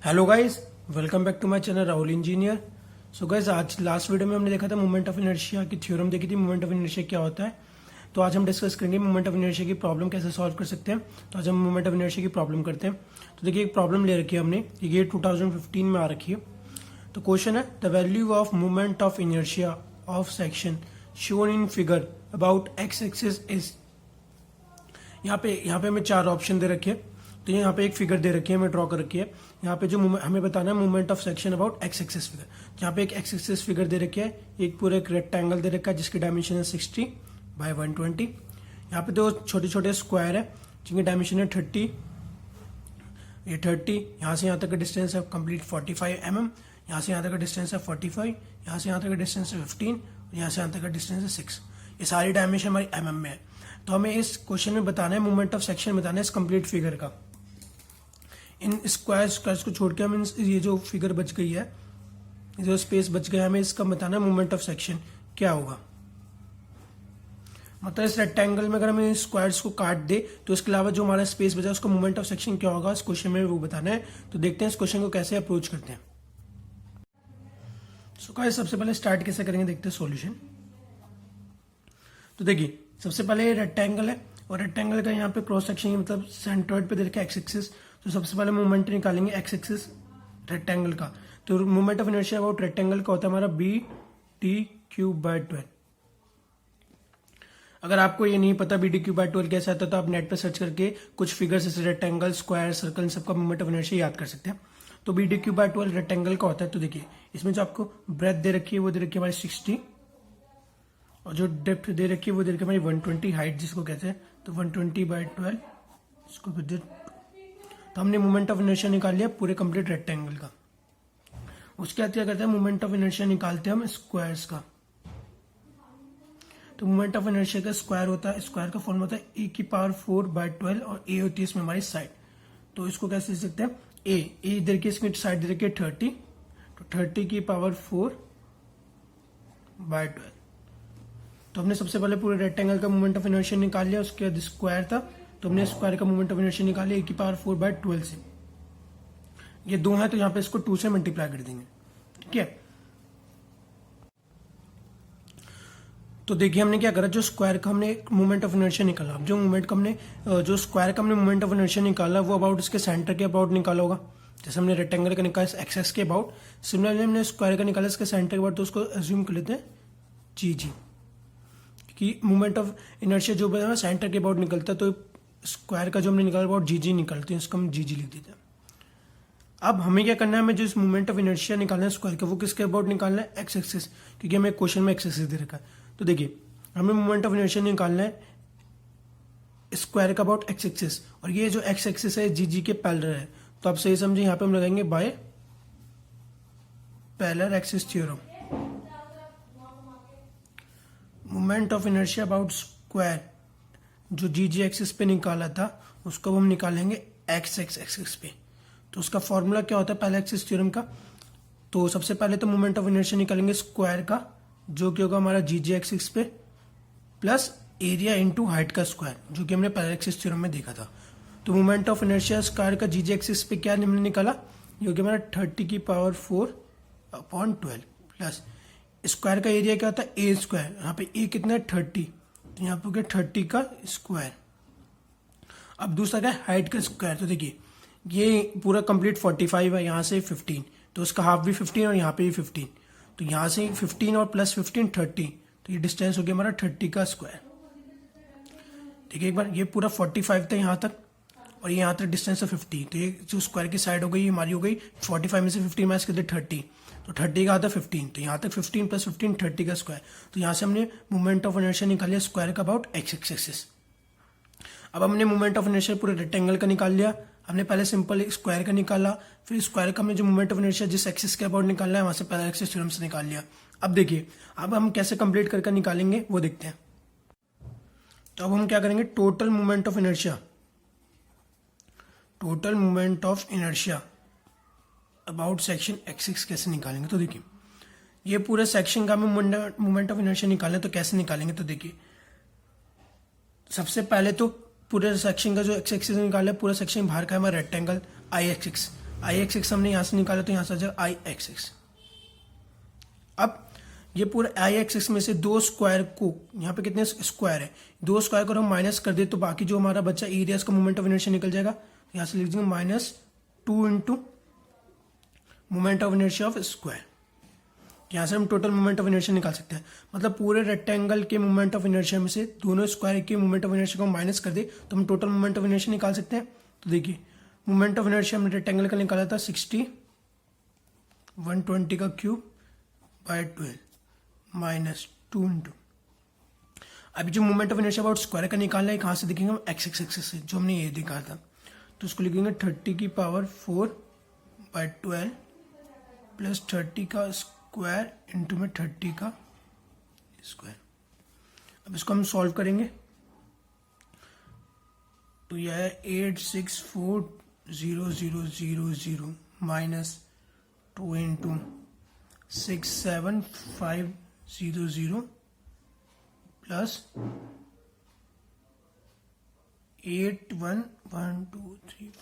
Hello guys, welcome back to my channel Rahul engineer. So guys, आज last video में हमने देखा था मोमेंट ऑफ इनर्शिया की थ्योरम देखी थी, मोमेंट ऑफ इनर्शिया क्या होता है। तो आज हम डिस्कस करेंगे मोमेंट ऑफ इनर्शिया की प्रॉब्लम कैसे सॉल्व कर सकते हैं। तो आज हम मोमेंट ऑफ इनर्शिया की प्रॉब्लम करते हैं। तो देखिए, एक प्रॉब्लम ले रखी है हमने, ये 2015 में आ रखी है। तो क्वेश्चन है, the value of moment of inertia of section shown in figure about x axis is. यहाँ पे हमें चार ऑप्शन दे रखे हैं। तो यहाँ पे एक फिगर दे रखी है, हमें ड्रॉ कर रखी है। यहाँ पे जो हमें बताना है moment of section about x axis figure. यहाँ पे एक एक्स एक्सिस फिगर दे रखी है, एक पूरा एक रेक्टेंगल दे रखा है जिसकी डायमेंशन है 60 बाय 120। यहाँ पे दो छोटे छोटे स्क्वायर है जिनकी डायमेंशन है 30। ये 30, यहाँ से यहाँ तक का डिस्टेंस है कंप्लीट 45 mm। यहाँ से यहाँ तक का डिस्टेंस है 45, यहाँ से यहाँ तक का डिस्टेंस है 15 और यहाँ से यहाँ तक का डिस्टेंस है 6। ये सारी डायमेंशन हमारी mm में है। तो हमें इस क्वेश्चन में बताना है मोमेंट ऑफ सेक्शन बताना है इस कंप्लीट फिगर का। इन स्क्वायर्स को छोड़ के हम ये जो फिगर बच गई है, जो स्पेस बच गया, हमें इसका बताना है मोमेंट ऑफ सेक्शन क्या होगा। मतलब इस रेक्टेंगल में अगर हम इन स्क्वायर्स को काट दे तो इसके अलावा जो हमारा स्पेस बचा उसका मोमेंट ऑफ सेक्शन क्या होगा, इस क्वेश्चन में वो बताना है। तो देखते हैं इस क्वेश्चन को कैसे अप्रोच करते हैं। सबसे पहले स्टार्ट कैसे करेंगे, देखते हैं सॉल्यूशन। तो देखिए, सबसे पहले रेक्टेंगल है और रेक्टेंगल का यहाँ पे क्रॉस सेक्शन मतलब सेंट्रॉइड पे दे रखा है एक्स एक्सिस। तो सबसे पहले मोमेंट निकालेंगे एक्स एक्सिस रेक्टेंगल का। तो moment of inertia about rectangle का होता है हमारा BD³/12। अगर आपको ये नहीं पता BD³/12 कैसे आता है तो आप नेट पे सर्च करके कुछ फिगर्स जैसे रेक्टेंगल, स्क्वायर, सर्कल, सबका मोमेंट ऑफ इनर्शिया याद कर सकते हैं। तो BD³/12 रेक्टेंगल का होता है। तो देखिए, इसमें जो आपको ब्रेथ दे रखी है वो दे रखी है हमारी 60 और जो डेप्थ दे रखी है वो दे रखी है हमारी 120, हाइट जिसको कहते हैं। तो 120/12 इसको तो हमने मोमेंट ऑफ इनर्शिया निकाल लिया पूरे कंप्लीट रेक्टेंगल का। उसके बाद क्या करते हैं, मोमेंट ऑफ इनर्शिया निकालते हैं हम स्क्वायर्स का। तो मोमेंट ऑफ इनर्शिया का स्क्वायर होता है, स्क्वायर का फॉर्म होता है E⁴/12 और ए होती है इसमें हमारी साइड। तो इसको कैसे लिख सकते हैं, ए इधर की इसमें साइड दे रखी है 30, तो 30⁴/12। तो हमने सबसे पहले पूरे रेक्टेंगल का मोमेंट ऑफ इनर्शिया निकाल लिया। उसके बाद स्क्वायर था तो हमने स्क्वायर का मोमेंट ऑफ इनर्शिया निकाल लिया E⁴/12 से। ये दो है तो यहाँ पे इसको 2 से मल्टीप्लाई कर देंगे, ठीक है। तो देखिए हमने क्या करा, जो स्क्वायर का हमने मोमेंट ऑफ इनर्शिया निकाला, जो मोमेंट का हमने जो स्क्वायर का हमने मोमेंट ऑफ इनर्शिया निकाला वो अबाउट इसके सेंटर के अबाउट निकाला होगा। जैसे हमने रेक्टेंगल का निकाला एक्सेस के अबाउट, सिमिलरली हमने स्क्वायर का निकाला इसके सेंटर के अबाउट। तो उसको अज्यूम कर लेते हैं जी कि मोमेंट ऑफ इनर्शिया जो है सेंटर के अबाउट निकलता है। तो स्क्वायर का जो हमने निकाला अबाउट जी निकलते हैं, इसको हम जी लिख देते हैं। अब हमें क्या करना है, हमें जो इस मोमेंट ऑफ इनर्शिया निकालना है स्क्वायर का वो किसके अबाउट निकालना है, एक्स एक्सिस, क्योंकि हमें क्वेश्चन में एक्स एक्सिस दे रखा है। तो देखिए, हमें मोमेंट ऑफ इनर्शिया निकालना है स्क्वायर का अबाउट एक्स एक्सिस, और ये जो एक्स एक्सिस है जी के पैरेलल है। तो आप सही समझे, यहाँ पे हम लगाएंगे by parallel axis theorem. Moment of inertia about square जो जी एक्सिस पे निकाला था उसको हम निकालेंगे एक्स एक्सिस पे। तो उसका फॉर्मूला क्या होता है पहले एक्सिस थ्योरम का। तो सबसे पहले तो मोमेंट ऑफ इनर्शिया निकालेंगे स्क्वायर का, जो कि होगा हमारा जी एक्सिस पे प्लस एरिया इंटू हाइट का स्क्वायर, जो कि हमने पहले एक्सिस थ्योरम में देखा था। तो मोमेंट ऑफ इनर्शिया स्क्वायर का जी एक्सिस पे क्या हमने निकाला, जो कि हमारा 30⁴/12 प्लस स्क्वायर का एरिया क्या होता है ए स्क्वायर। यहाँ पे ए कितना है 30, तो यहाँ पे क्या 30 का स्क्वायर। अब दूसरा क्या है हाइट का स्क्वायर। तो देखिए, ये पूरा कंप्लीट 45 है, यहाँ से 15, तो उसका हाफ भी 15 और यहाँ पे भी 15। तो यहाँ से 15 और प्लस 15 30, तो ये डिस्टेंस हो गया हमारा 30 का स्क्वायर। देखिए एक बार, ये पूरा 45 था यहाँ तक और ये यहाँ तक डिस्टेंस है 50। तो ये जो स्क्वायर की साइड हो गई हमारी हो गई 45 में से 50 माइनस कर दिया 30, तो 30 का आता है 15। तो यहाँ तक 15 प्लस 15 30 का स्क्वायर। तो यहाँ से हमने मोमेंट ऑफ इनर्शिया निकाल लिया स्क्वायर का अबाउट एक्स एक्सिस। अब हमने मोमेंट ऑफ इनर्शिया पूरे रेक्टेंगल का निकाल लिया। हमने पहले सिंपल स्क्वायर का निकाला, फिर स्क्वायर का हमने जो मोमेंट ऑफ इनर्शिया जिस एक्सिस के अबाउट निकालना है वहां से पहले एक्सिस थ्योरम से निकाल लिया। अब देखिए, अब हम कैसे कंप्लीट करके निकालेंगे वो देखते हैं। तो अब हम क्या करेंगे, total moment of inertia about section axis कैसे निकालेंगे। तो देखिए, ये पूरे सेक्शन का हमें मोमेंट ऑफ इनर्शिया निकालना है, तो कैसे निकालेंगे। तो देखिए, सबसे पहले तो पूरे सेक्शन का जो एक्स एक्सिस निकाला है, पूरा सेक्शन बाहर का है हमारा रेक्टेंगल आई एक्सिस। आई एक्स एक्स हमने यहाँ से निकाला तो यहाँ से आ जाएगा आई एक्स एक्स। अब ये पूरा आई एक्स एक्स में से दो स्क्वायर को, यहाँ पे कितने स्क्वायर है, दो स्क्वायर को हम माइनस कर दे तो बाकी जो हमारा बच्चा एरिया का मोमेंट ऑफ इनर्शिया निकल जाएगा। यहाँ से लिख देंगे -2 into moment of inertia of square. यहाँ से हम टोटल मोमेंट ऑफ इनर्शिया निकाल सकते हैं। मतलब पूरे रेक्टेंगल के मोमेंट ऑफ इनर्शिया में से दोनों स्क्वायर के मोमेंट ऑफ इनर्शिया को माइनस कर दे तो हम टोटल मोमेंट ऑफ इनर्शिया निकाल सकते हैं। तो देखिए मोमेंट ऑफ इनर्शिया हमने रेक्टेंगल का निकाला था 60 120 का क्यूब बाय 12 -2 इंटू, अभी जो moment of inertia about square का निकालना है कहाँ से देखेंगे हम, एक्स एक्स एक्सिस से, जो हमने ये दिखा था। तो उसको लिखेंगे 30 की पावर 4 बाय 12 प्लस 30 का स्क्वायर इंटू में 30 का स्क्वायर। अब इसको हम सॉल्व करेंगे तो यह है 864,000 माइनस 2 इंटू 67500 प्लस 81123।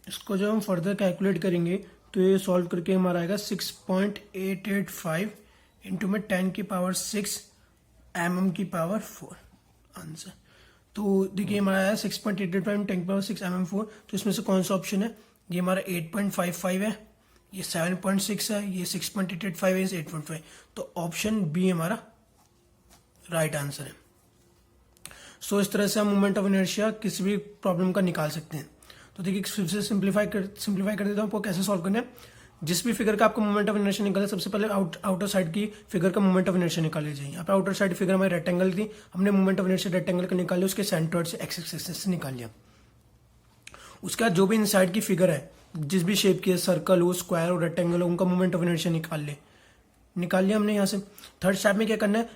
इसको जब हम फर्दर कैलकुलेट करेंगे तो ये सॉल्व करके हमारा आएगा 6.885 इंटू में 10 की पावर 6 mm की पावर 4 आंसर। तो देखिए हमारा आया 6.885 10 की पावर 6 mm 4। तो इसमें से कौन सा ऑप्शन है, ये हमारा 8.55 है, ये 7.6 है, ये 6.885 है, ये 8.5। तो ऑप्शन बी हमारा राइट आंसर है। सो इस तरह से हम मोमेंट ऑफ इनर्शिया किसी भी प्रॉब्लम का निकाल सकते हैं। तो देखिए फिर से सिंप्लीफाई कर देता हूँ आपको कैसे सॉल्व करना है। जिस भी फिगर का आपको मोमेंट ऑफ इनर्शिया निकाला, सबसे पहले आउटर साइड की फिगर का मोमेंट ऑफ इनर्शिया निकाल लीजिए। यहाँ पे आउटर साइड फिगर हमारी रेक्टेंगल थी, हमने मोमेंट ऑफ इनर्शिया रेक्टेंगल का निकाल लिया, उसके सेंटर से एक्स एक्सिस से निकाल लिया। उसके बाद जो भी इनसाइड की फिगर है, जिस भी शेप की है, सर्कल हो, स्क्वायर हो, रेक्टेंगल हो, उनका मोमेंट ऑफ इनर्शिया निकाल लिया हमने। यहाँ से थर्ड स्टेप में क्या करना है,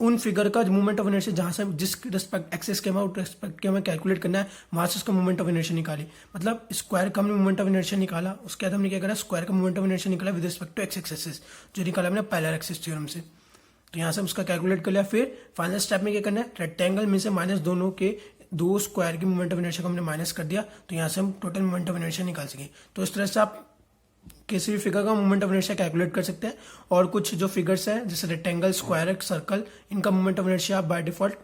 उन फिगर का मोमेंट ऑफ इनर्शिया जहां से जिस रिस्पेक्ट एक्सिस के हमें रिस्पेक्ट के हमें कैलकुलेट करना है, वहां से उसका मोमेंट ऑफ इनर्शिया निकाली। मतलब स्क्वायर का हमने मोमेंट ऑफ इनर्शिया निकाला, उसके बाद हमने क्या करा, स्क्वायर का मोमेंट ऑफ इनर्शिया निकाला with respect to x axis, जो निकाला हमने पैरेलल एक्सिस थ्योरम से। तो यहाँ से उसका कैलकुलेट कर लिया। फिर फाइनल स्टेप में क्या करना है, रेक्टेंगल में से माइनस दोनों के दो स्क्वायर की मोमेंट ऑफ इनर्शिया को हमने माइनस कर दिया, तो यहाँ से हम टोटल मोमेंट ऑफ इनर्शिया निकाल सके। तो इस तरह से आप किसी भी फिगर का मोमेंट ऑफ इनर्शिया कैलकुलेट कर सकते हैं। और कुछ जो फिगर्स हैं जैसे रेक्टेंगल, स्क्वायर, सर्कल, इनका मोमेंट ऑफ इनर्शिया आप बाय डिफॉल्ट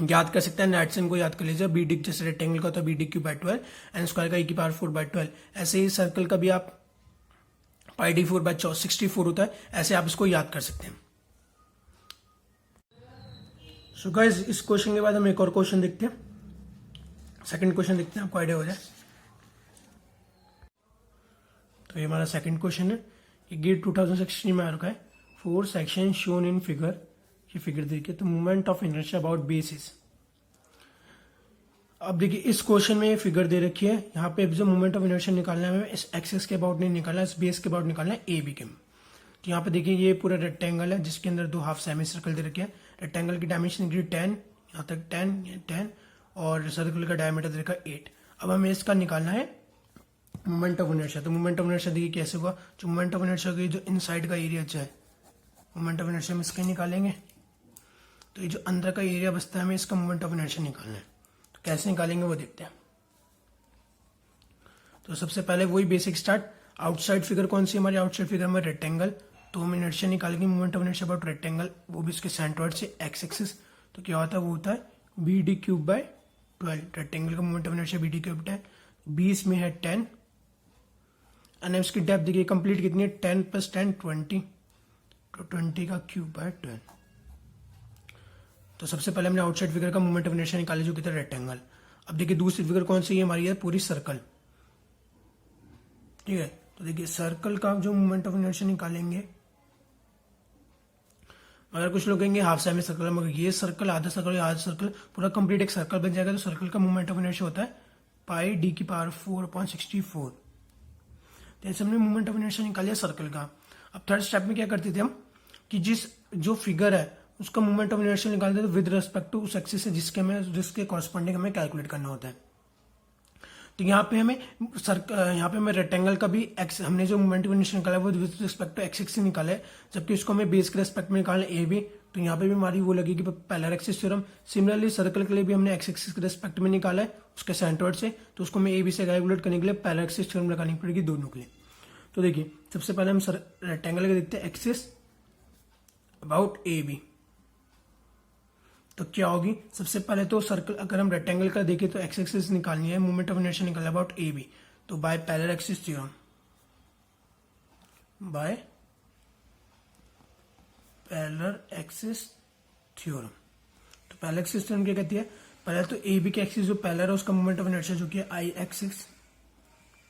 याद कर सकते हैं। नेट से इनको याद कर लीजिए। बी डी जैसे रेक्टेंगल का होता है B D cube by 12 and square का e की पावर 4 बाय 12। ऐसे ही सर्कल का भी आप पाई डी 4 बाय 64 होता है, ऐसे आप इसको याद कर सकते हैं। सो गाइस इस क्वेश्चन के बाद हम एक और क्वेश्चन देखते हैं, सेकंड क्वेश्चन देखते हैं, आपको आइडिया हो जाए। तो ये हमारा सेकंड क्वेश्चन है, ये गेट 2016 में आ रखा है। 4 सेक्शन शोन इन फिगर, ये फिगर देखिए। तो movement of inertia about basis. अब देखिए इस क्वेश्चन में ये फिगर दे रखी है, यहाँ पे जो मूवमेंट ऑफ इनर्शिया निकालना है हमें इस एक्सिस के अबाउट नहीं निकालना, इस बेस के अबाउट निकालना है ए बी के। तो यहाँ पे देखिए ये पूरा रेक्टेंगल है जिसके अंदर दो हाफ सेमी सर्कल दे रखे हैं। रेक्टेंगल की डायमेंशन निकली 10, यहाँ तक 10 और सर्कल का डायमीटर दे रखा 8। अब हमें इसका निकालना है मोमेंट ऑफ इनर्शिया। तो मोमेंट ऑफ इनर्शिया देखिए कैसे हुआ, जो मोमेंट ऑफ इनर्शिया की जो इनसाइड का एरिया अच्छा है, मोमेंट ऑफ इनर्शिया में इसके निकालेंगे। तो ये जो अंदर का एरिया बचता है हमें इसका मोमेंट ऑफ इनर्शिया निकालना है। तो कैसे निकालेंगे वो देखते हैं। तो सबसे पहले वही बेसिक स्टार्ट। आउटसाइड फिगर कौन सी हमारी, आउटसाइड फिगर में रेक्टेंगल। तो हम इनर्शिया निकालेंगे moment of inertia about rectangle, वो भी इसके सेंट्रोइड से एक्स एक्सिस। तो क्या होता है, वो होता है B D cube by 12। Rectangle का moment of inertia B D cube 10, 20 में है 10 एंड इसकी डेप्थ देखिए कंप्लीट कितनी है, 10 + 10 20, तो 20 का क्यूब बाय 12। तो सबसे पहले हमने आउटसाइड फिगर का मोमेंट ऑफ इनर्शिया निकाला जो कितना रेक्टेंगल। अब देखिए दूसरी फिगर कौन सी है हमारी, है पूरी सर्कल। ठीक है, तो देखिए सर्कल का जो मोमेंट ऑफ इनर्शिया निकालेंगे, अगर कुछ लोग कहेंगे हाफ सेमी सर्कल, मगर ये सर्कल आधा सर्कल या आधा सर्कल पूरा कंप्लीट एक सर्कल बन जाएगा। तो सर्कल का मोमेंट ऑफ इनर्शिया होता है पाई डी की पावर 4/64। तो ऐसे हमने मोमेंट ऑफ इनर्शिया निकाल लिया सर्कल का। अब थर्ड स्टेप में क्या करते थे हम कि जो फिगर है उसका मोमेंट ऑफ इनर्शिया निकालते थे विद रिस्पेक्ट टू उस एक्सिस से जिसके कॉरस्पॉन्डिंग हमें कैलकुलेट करना होता है। तो यहाँ पे हमें रेक्टेंगल का भी एक्स हमने जो मोमेंट ऑफ इनर्शिया निकाला वो with respect to x axis से निकाला है, जबकि इसको हमें बेस के रिस्पेक्ट में निकालना ए बी। तो यहाँ पे भी हमारी वो लगेगी parallel axis theorem. Similarly circle के लिए भी हमने एक्स एक्सिस के रिस्पेक्ट में निकाला है उसके सेंटरोइड से, तो उसको हमें ए बी से कैलकुलेट करने के लिए पैरेलल एक्सिस थ्योरम लगानी पड़ेगी दोनों के लिए। तो देखिए सबसे पहले हम रेक्टेंगल के देखते हैं एक्सिस अबाउट ए बी। तो क्या होगी, सबसे पहले तो सर्कल अगर हम रेक्टेंगल का देखें तो एक्स एक्सिस निकालनी है, मोमेंट ऑफ इनर्शिया निकालना अबाउट ए बी। तो by parallel axis theorem, by parallel axis theorem. तो पैरेलल एक्सिस थ्योरम क्या कहती है, पहले तो ए बी के एक्सिस जो पैरेलल है उसका मोमेंट ऑफ इनर्शिया जो कि है I axis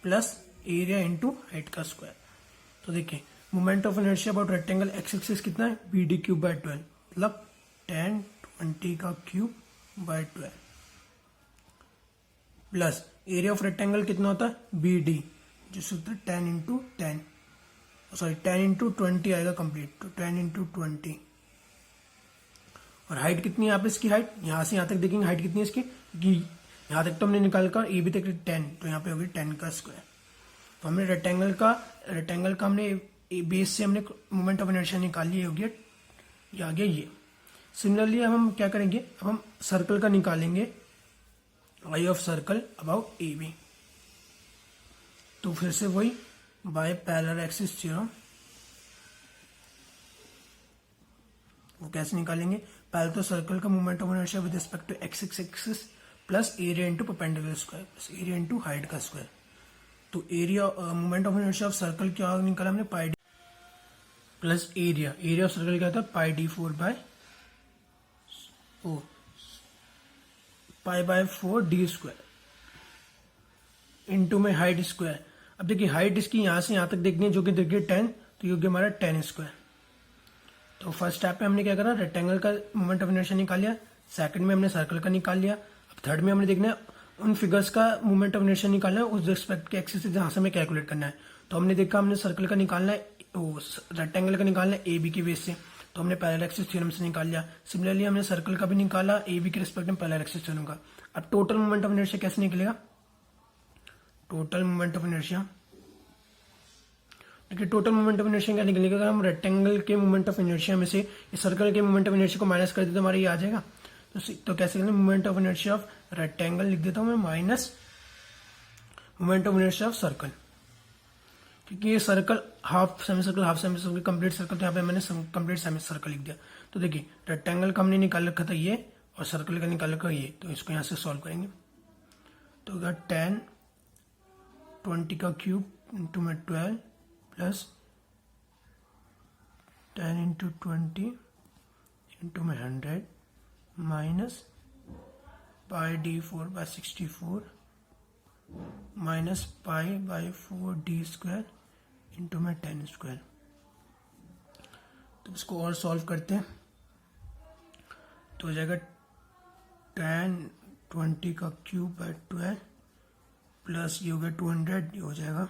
plus area into height का स्क्वायर। तो देखिए moment of inertia about rectangle x axis कितना है, बी डी क्यूब बाय 12, मतलब 10 20 का cube by 12 plus area of rectangle कितना होता है बी डी, जिससे होता है 10 इंटू 10, सॉरी 10 इंटू 20 आएगा कंप्लीट, तो 10 इंटू 20। और हाइट कितनी है यहाँ पे इसकी, हाइट यहां से यहां तक देखेंगे हाइट कितनी है इसकी, कि यहां तक तो हमने निकाल कर ए बी तक 10, तो यहाँ पे होगी 10 का स्क्वायर। तो हमने रेक्टेंगल का हमने बेस से हमने मोमेंट ऑफ इनर्शिया निकाल लिया, हो गया ये आ गया ये। सिमिलरली अब हम क्या करेंगे, अब हम सर्कल का निकालेंगे, I of circle about A B. तो फिर से वही बाय पैरेलल एक्सिस थ्योरम। वो कैसे निकालेंगे, पहले तो सर्कल का moment of inertia with respect to x axis plus area into perpendicular square plus area into height का स्क्वायर। तो area moment of inertia of circle क्या निकाला हमने, pi D plus area of circle क्या था, pi D 4 by pi by 4 D square into में height square. अब देखिए हाइट इसकी यहां से यहां तक देखनी है जो कि देखिए 10, तो ये हमारा 10 स्क्वायर। तो फर्स्ट स्टेप पे हमने क्या करा, रेक्टेंगल का मोमेंट ऑफ इनर्शिया निकाल लिया, सेकंड में हमने सर्कल का निकाल लिया, अब थर्ड में हमने देखना है उन फिगर्स का मोमेंट ऑफ इनर्शिया निकालना है उस रिस्पेक्ट के एक्सिस से जहां से हमें कैलकुलेट करना है। तो हमने देखा हमने सर्कल का निकालना है, रेक्टेंगल का निकालना है ए बी के बेस से, तो हमने पैरेलल एक्सिस थ्योरम से निकाल लिया। सिमिलरली हमने सर्कल का भी निकाला ए बी के रिस्पेक्ट में पैरेलल एक्सिस थ्योरम का। अब टोटल मोमेंट ऑफ इनर्शिया कैसे निकलेगा, टोटल मोमेंट ऑफ इनर्शिया, देखिए टोटल मोमेंट ऑफ इनर्शिया क्या निकलेगा, अगर हम रेक्टेंगल के मोमेंट ऑफ इनर्शिया में से इस सर्कल के मोमेंट ऑफ इनर्शिया को माइनस कर देते तो हमारा ये आ जाएगा। तो कैसे करेंगे, moment of inertia of rectangle लिख देता हूं मैं minus moment of inertia of circle, क्योंकि ये circle half semi circle complete circle, तो यहाँ पे मैंने कंप्लीट सेमी सर्कल लिख दिया। तो देखिए रेक्टेंगल का हमने निकाल रखा था ये और सर्कल का निकाल रखा ये, तो इसको यहाँ से सॉल्व करेंगे। तो होगा 10 20 का क्यूब इंटू में 12 प्लस 10 इंटू 20 इंटू में 100 minus pi D 4 by 64 minus pi by 4 D square into में 10 स्क्वायर। तो इसको और सॉल्व करते हैं, तो हो जाएगा 10 20 का क्यूब बाय 12 प्लस ये हो गया 200, ये हो जाएगा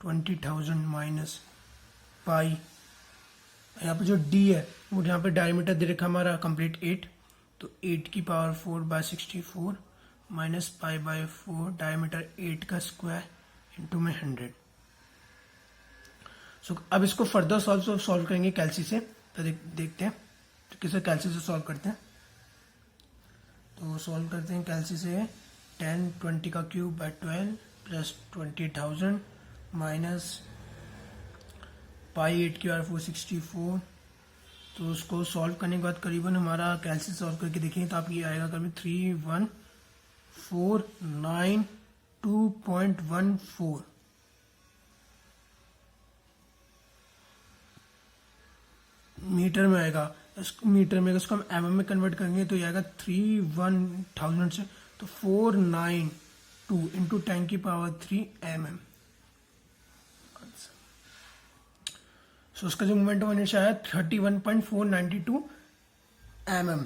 20,000 माइनस पाई, यहाँ पे जो डी है वो यहाँ पे डायमीटर दे रखा हमारा कंप्लीट 8, तो 8 की power 4 by 64 minus pi by 4 diameter 8 का स्क्वायर इंटू में 100। सो अब इसको फर्दर सॉल्व करेंगे कैल्सी से, तो देखते हैं तो किसे कैल्सी से सॉल्व करते हैं। तो सॉल्व करते हैं कैल्सी से, 10 20 का cube by 12 plus 20,000 minus pi 8 की पावर 464। तो उसको सॉल्व करने के बाद करीबन हमारा कैल्सी सॉल्व करके देखेंगे तो आप ये आएगा करीबन 31,492.14 मीटर में आएगा। मीटर में इसको हम एमएम में कन्वर्ट करेंगे तो ये आएगा 31,000 से, तो 492 इंटू 10 की पावर 3 mm। सो उसका जो मोमेंट ऑफ इनर्शिया है 31.492 mm।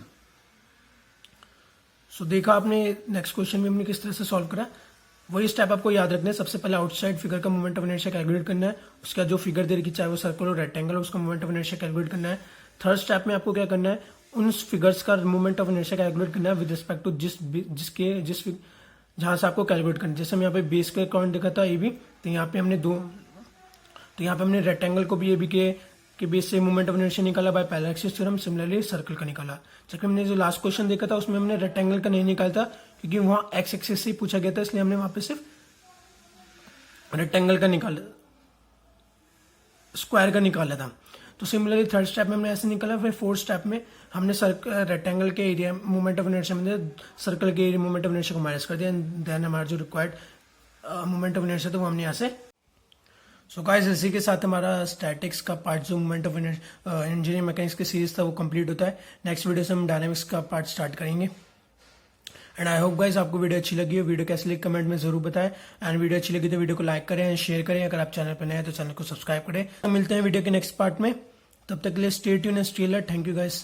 सो देखा आपने नेक्स्ट क्वेश्चन में हमने किस तरह से सॉल्व करा, वही स्टेप आपको याद रखना है। सबसे पहले आउटसाइड फिगर का मोमेंट ऑफ इनर्शिया कैलकुलेट करना है, उसका जो फिगर दे रखी चाहे वो सर्कल और रेक्टेंगल, उसका मोमेंट ऑफ इनर्शिया कैलकुलेट करना है। थर्ड स्टेप में आपको क्या करना है, उन फिगर्स का मोमेंट ऑफ इनर्शिया कैलकुलेट करना है विद रिस्पेक्ट टू जिस जहां से आपको कैलकुलेट करना है। जैसे हम यहाँ पे बेस का अकाउंट देखा था ए बी, तो यहाँ पे हमने रेक्टेंगल को भी ए बी के कि बेस से मोमेंट ऑफ इनर्शिया निकाला by parallel axis theorem, similarly circle का निकाला। जबकि हमने जो लास्ट क्वेश्चन देखा था उसमें हमने रेक्टेंगल का नहीं निकाला था, क्योंकि वहां एक्स एक्सिस से पूछा गया था, इसलिए हमने वहां पे सिर्फ रेक्टेंगल का निकाला, स्क्वायर का निकाला था। तो सिमिलरली थर्ड स्टेप में हमने ऐसे निकाला। फिर फोर्थ स्टेप में हमने रेक्टेंगल के एरिया मोमेंट ऑफ इनर्शिया में सर्कल के एरिया मोमेंट ऑफ इनर्शिया को माइनस कर दिया, देन हमारा जो रिक्वायर्ड मोमेंट ऑफ इनर्शिया था वो हमने यहाँ से। सो गाइस, इसी के साथ हमारा स्टैटिक्स का पार्ट जो मोमेंट ऑफ इंजीनियरिंग मैकेनिक्स की सीरीज था वो कंप्लीट होता है। नेक्स्ट वीडियो से हम डायनामिक्स का पार्ट स्टार्ट करेंगे। एंड आई होप गाइस आपको वीडियो अच्छी लगी हो। वीडियो कैसी लगी कमेंट में जरूर बताएं। एंड वीडियो अच्छी लगी तो वीडियो को लाइक करें एंड शेयर करें। अगर आप चैनल पर नए हैं तो चैनल को सब्सक्राइब करें। तो मिलते हैं वीडियो के नेक्स्ट पार्ट में, तब तक के लिए stay tuned and stay alert. Thank you guys.